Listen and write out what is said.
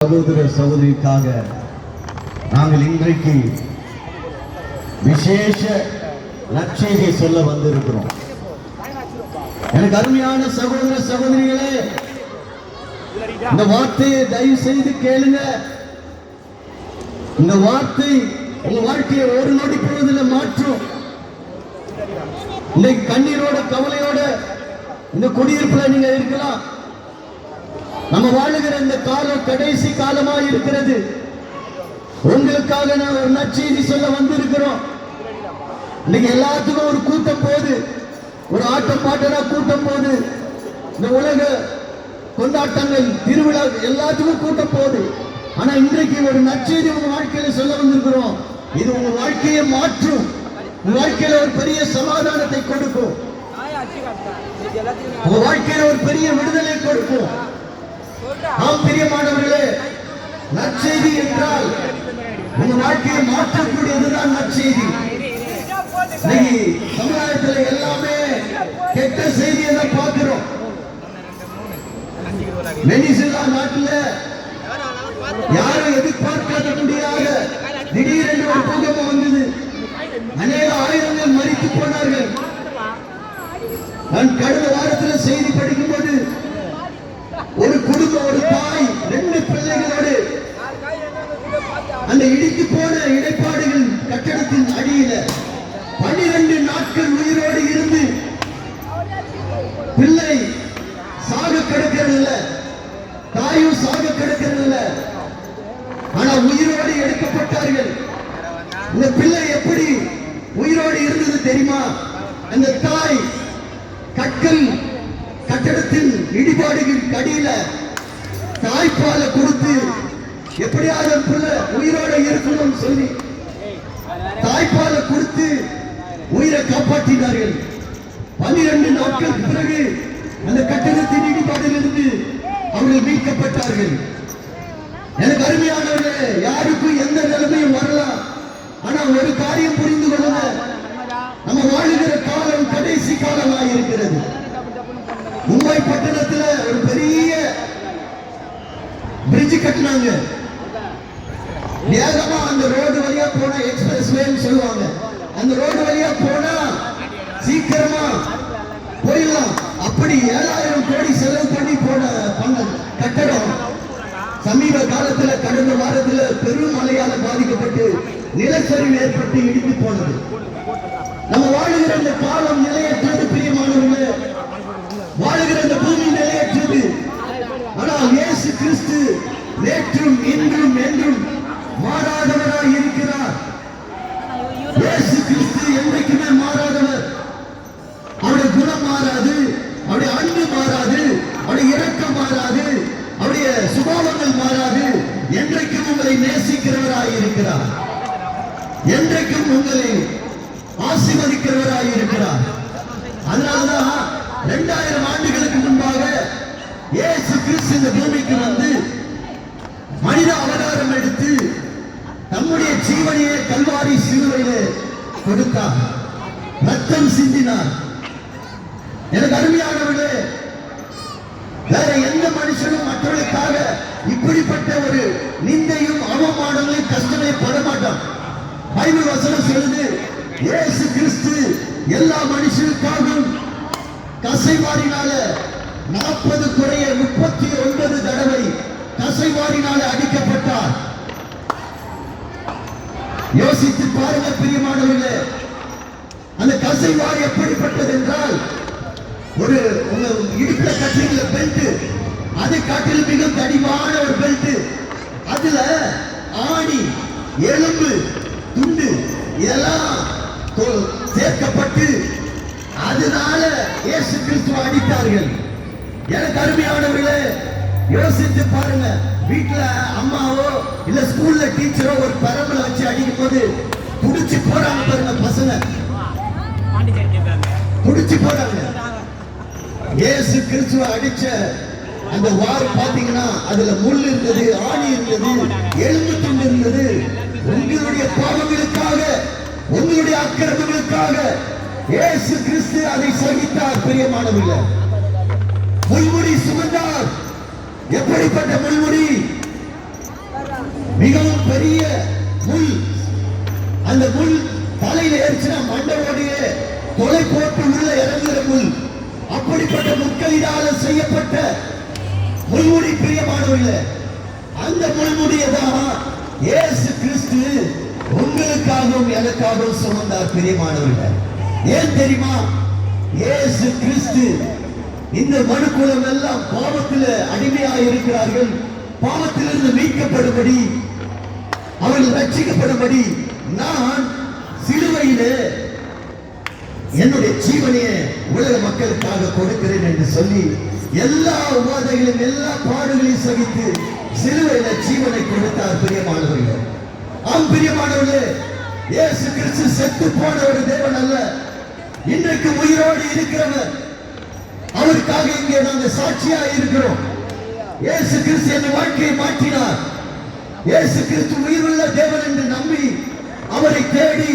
சகோதர சகோதரிக்காக நாங்கள் இன்றைக்கு விசேஷ நற்செய்தியை சொல்ல வந்திருக்கிறோம். எனக்கு அருமையான சகோதர சகோதரிகளே, இந்த வார்த்தையை தயவு செய்து கேளுங்க. இந்த வார்த்தை உங்க வாழ்க்கையை ஒரு நொடி பொழுதில் மாற்றும். இன்னைக்கு கண்ணீரோட கவலையோட இந்த குடியிருப்புல நீங்க இருக்கலாம். நம்ம வாழுகிற இந்த காலம் கடைசி காலமா இருக்கிறது. உங்களுக்காக நான் ஒரு நற்செய்தி சொல்ல வந்திருக்கிறோம். இன்னைக்கு எல்லாத்துக்கும் ஒரு கூட்டம் போகுது, ஒரு ஆட்டம் பாட்டனா கூட்டம் போகுது. இந்த உலக கொண்டாட்டங்கள் திருவிழா எல்லாத்துக்கும் கூட்டம் போகுது. ஆனா இன்றைக்கு ஒரு நற்செய்தி உங்க வாழ்க்கையில சொல்ல வந்திருக்கிறோம். இது உங்க வாழ்க்கையை மாற்றும். உங்க வாழ்க்கையில ஒரு பெரிய சமாதானத்தை கொடுக்கும். உங்க வாழ்க்கையில ஒரு பெரிய விடுதலை கொடுக்கும். ஆம் பிரியமானவர்களே, நற்செய்தி என்றால் உங்க வாழ்க்கையை மாற்றக்கூடியதுதான் நற்செய்தி. இன்னைக்கு சமுதாயத்தில் எல்லாமே கெட்ட செய்தியை தான் பார்க்கிறோம். வெனிசுலா நாட்டில் யாரும் எதிர்பார்க்காத முடியாத திடீரென்று ஒரு பூகம்பம் வந்தது. அநேக ஆயிரங்கள் மரித்து போனார்கள். நான் கடந்த வாரத்தில் செய்தி படிக்கும்போது ஒரு குடும்பம், ஒரு தாய் 2 பிள்ளைகளோடு அந்த இடித்து போன இடைப்பாடுகள் கட்டடத்தின் அடியில 12 நாட்கள் உயிரோடு இருந்து பிள்ளை சாக கிடக்கிறதில்ல, தாயும் சாக கிடக்கிறதில்ல, ஆனா உயிரோடு எடுக்கப்பட்டார்கள். இந்த பிள்ளை எப்படி உயிரோடு இருந்தது தெரியுமா? அந்த தாய் கட்டடத்தின் இடிபாடுகள் அடியில தாய்ப்பாலை கொடுத்து எப்படியாவது பிள்ளை உயிரோட இருக்கணும் சொல்லி தாய்ப்பாலை கொடுத்து உயிரை காப்பாற்றினார்கள். 12 நாட்களுக்கு பிறகு அந்த கட்டடத்தின் இடிபாடிலிருந்து அவர்கள் மீட்கப்பட்டார்கள். எனக்கு அருமையானவர்களே, யாருக்கும் எந்த நிலைமையும் வரலாம். ஆனா ஒரு காரியம் புரிந்து கொள்ளுங்க, நம்ம வாழுகிற காலம் கடைசி காலமாக இருக்கிறது. மும்பை பட்டணத்துல ஒரு பெரிய பிரிட்ஜ் கட்டினாங்க. வேகமா அந்த ரோடு வழியா போனா எக்ஸ்பிரஸ் வேன்னு சொல்லுவாங்க. அந்த ரோடு வழியா போனா சீக்கிரமா போயிடலாம். அப்படி 7000 கோடி செலவு பண்ணி போன கட்டடம் சமீப காலத்துல கடந்த வாரத்துல பெரும் மழையால பாதிக்கப்பட்டு நிலச்சரிவு ஏற்பட்டு இடித்து போனது. நம்ம வாழுகிற இந்த காலம் நிலையற்றது பிரியமானவர்களே, வாழுகிற இந்த பூமி நிலையற்றது. ஆனால் இயேசு கிறிஸ்து நேற்றும் இன்றும் என்றும் மாறாதவராய் இருக்கிறார். இயேசு கிறிஸ்து என்றைக்குமே மாறாதவர். அவருடைய குணம் மாறாது, அவருடைய அன்பு மாறாது, அவருடைய இரக்கம் மாறாது, அவருடைய சுபாவங்கள் மாறாது. என்றைக்கும் உங்களை நேசிக்கிறவராய் இருக்கிறார். என்றைக்கும் உங்களை ஆசீர்வதிக்கிறவராய் இருக்கிறார். அதனாலதான் 2000 ஆண்டுகளுக்கு முன்பாக இயேசு கிறிஸ்து இந்த பூமிக்கு வந்து மனித அவதாரம் எடுத்து நம்முடைய ஜீவனையே கல்வாரி சிலுவையிலே கொடுத்தார், ரத்தம் சிந்தினார். எனக்கு அருமையானவர்களே, வேற எந்த மனுஷனும் மற்றவர்களுக்காக இப்படிப்பட்ட ஒரு நிந்தையும் அவமானங்களையும் கஷ்டமே பட மாட்டான். பைபிள் வசனம் சொல்லுது, இயேசு கிறிஸ்து எல்லா மனுஷனுக்காகவும் கசைவாரினால 40 குறைய 39 தடவை கசைவாரினால அடிக்கப்பட்டார். யோசித்து பாருங்க பிரியமானவர்களே, அந்த கசைவாரி எப்படிப்பட்டது என்றால், ஒரு இடுப்புல கட்டுற பெல்ட், அது காட்டில் மிக தடிமான ஒரு பெல்ட். அதுல ஆணி, எலும்பு, துண்டு இதெல்லாம் சேர்க்கப்பட்டு அதனால இயேசு கிறிஸ்துவை அடித்தார்கள். எனக்கு அருமையானவர்களே, யோசித்து பாருங்க, வீட்டுல அம்மாவோ இல்ல ஸ்கூல்ல டீச்சரோ ஒரு பரம்பரை வச்சு அடிக்கும் போது துடிச்சு போறாங்க பாருங்க, பசங்க துடிச்சு போறாங்க. இயேசு கிறிஸ்துவை அடிச்ச அந்த வார் பாத்தீங்கன்னா அதுல முள் இருந்தது, ஆணி இருந்தது, எலும்பு துண்டு இருந்தது. உங்களுடைய பாவங்களுக்காக, உங்களுடைய அக்கிரமங்களுக்காக இயேசு கிறிஸ்து அதை சகித்தார். பிரியமானவர்களே, முள்முடி சுமந்தார். எப்படிப்பட்ட முள்முடி? மிகவும் பெரிய முள். அந்த முள் தலையில ஏறிச்சுனா மண்டவோடைய தொலை போட்டு உள்ள இறங்குகிற முள். அப்படிப்பட்ட முட்களினால செய்யப்பட்ட முள்முடி பிரியமானவர்களே, அந்த முள்முடியதான் இயேசு கிறிஸ்து உங்களுக்காகவும் எனக்காகவும் சுமந்தார் பிரியமானவர்களே. ஏன் தெரியுமா? இயேசு கிறிஸ்து இந்த மனுக்குலம் எல்லாம் பாவத்தில் அடிமையாக இருக்கிறார்கள். பாவத்திலிருந்து மீட்கப்படும்படி, அவர்கள் ரட்சிக்கப்படும்படி நான் சிலுவையிலே என்னுடைய ஜீவனையை உலக மக்களுக்காக கொடுக்கிறேன் என்று சொல்லி எல்லா உபாதைகளையும் எல்லா பாடுகளையும் சகித்து சிலுவையில ஜீவனை கொடுத்தார் பிரியமானவர்களே. ஆம் பிரியமானவர்களே, இயேசு கிறிஸ்து செத்து போன ஒரு தேவன் அல்ல, இன்றைக்கு உயிரோடு இருக்கிறவர். அவருக்காக இங்கே நாங்கள் சாட்சியா இருக்கிறோம். இயேசு கிறிஸ்து என் வாழ்க்கையை மாற்றினார். இயேசு கிறிஸ்து உயிருள்ள தேவன் என்று நம்பி அவரை தேடி